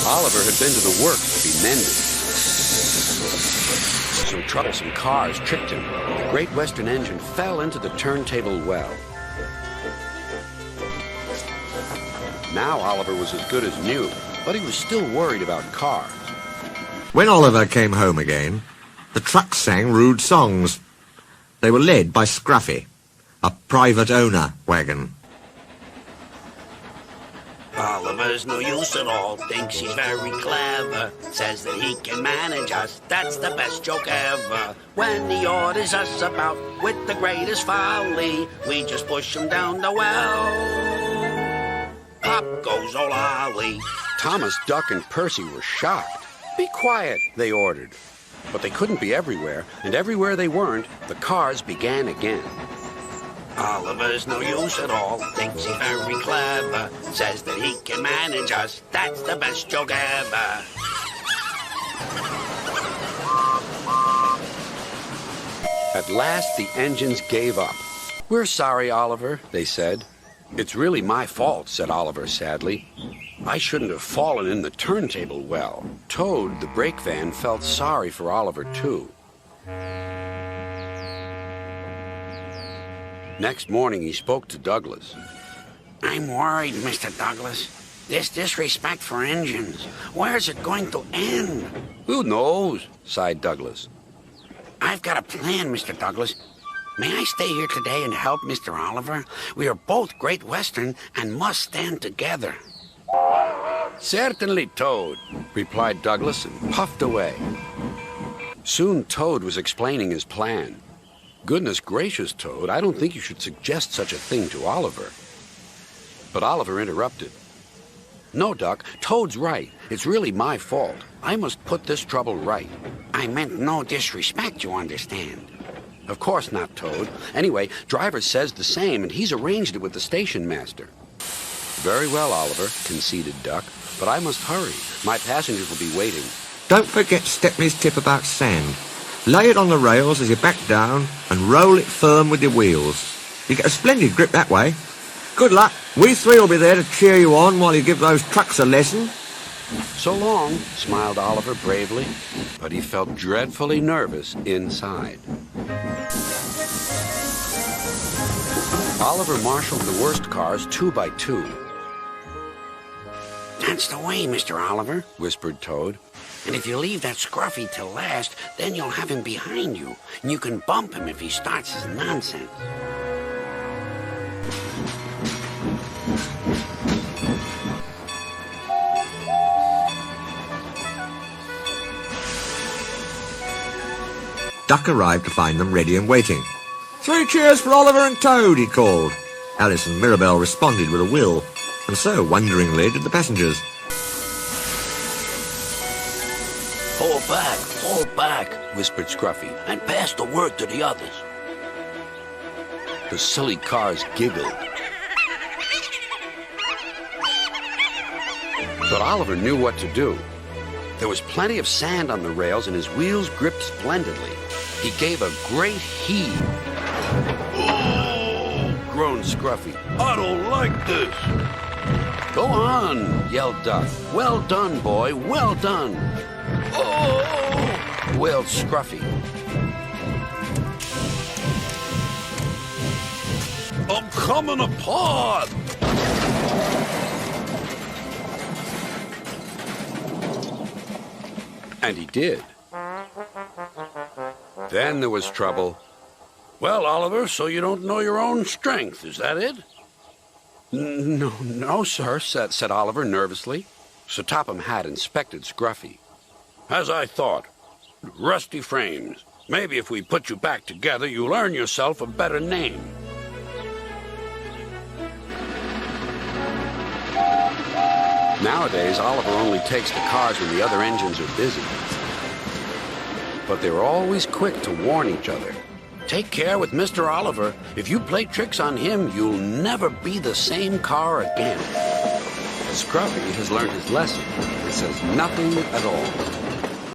Oliver had been to the works to be mended. Some troublesome cars tripped him. The Great Western engine fell into the turntable well. Now Oliver was as good as new, but he was still worried about cars. When Oliver came home again, the trucks sang rude songs. They were led by Scruffy, a private owner wagon. Oliver's no use at all, thinks he's very clever, says that he can manage us, that's the best joke ever. When he orders us about with the greatest folly, we just push him down the well. Pop goes old Ollie. Thomas, Duck, and Percy were shocked. Be quiet, they ordered. But they couldn't be everywhere, and everywhere they weren't, the cars began again. Oliver's no use at all, thinks he's very clever, says that he can manage us, that's the best joke ever. At last, the engines gave up. We're sorry, Oliver, they said. It's really my fault, said Oliver sadly. I shouldn't have fallen in the turntable well. Toad, the Brakevan, felt sorry for Oliver, too. Next morning, he spoke to Douglas. I'm worried, Mr. Douglas. This disrespect for engines, where's it going to end? Who knows, sighed Douglas. I've got a plan, Mr. Douglas. May I stay here today and help Mr. Oliver? We are both Great Western and must stand together. Certainly, Toad, replied Douglas and puffed away. Soon Toad was explaining his plan. Goodness gracious, Toad, I don't think you should suggest such a thing to Oliver. But Oliver interrupted. No, Duck, Toad's right. It's really my fault. I must put this trouble right. I meant no disrespect, you understand. Of course not, Toad. Anyway, Driver says the same, and he's arranged it with the station master. Very well, Oliver, conceded Duck, but I must hurry. My passengers will be waiting. Don't forget Stepney's tip about sand. Lay it on the rails as you back down and roll it firm with your wheels. You get a splendid grip that way. Good luck. We three will be there to cheer you on while you give those trucks a lesson. So long, smiled Oliver bravely, but he felt dreadfully nervous inside. Oliver marshaled the worst cars 2 by 2. That's the way, Mr. Oliver, whispered Toad. And if you leave that Scruffy till last, then you'll have him behind you, and you can bump him if he starts his nonsense. Duck arrived to find them ready and waiting. 3 cheers for Oliver and Toad, he called. Alice and Mirabelle responded with a will, and so, wonderingly, did the passengers. Hold back, whispered Scruffy, and pass the word to the others. The silly cars giggled. But Oliver knew what to do. There was plenty of sand on the rails, and his wheels gripped splendidly. He gave a great heave. Oh, groaned Scruffy. I don't like this. Go on, yelled Duck. Well done, boy, well done. Oh, wailed Scruffy. I'm coming apart. And he did. Then there was trouble. Well, Oliver, so you don't know your own strength, is that it? No, sir, said Oliver nervously. So Topham had inspected Scruffy. As I thought. Rusty frames. Maybe if we put you back together, you'll earn yourself a better name. Nowadays, Oliver only takes the cars when the other engines are busy. But they're always quick to warn each other. Take care with Mr. Oliver. If you play tricks on him, you'll never be the same car again. Scruffy has learned his lesson and says nothing at all.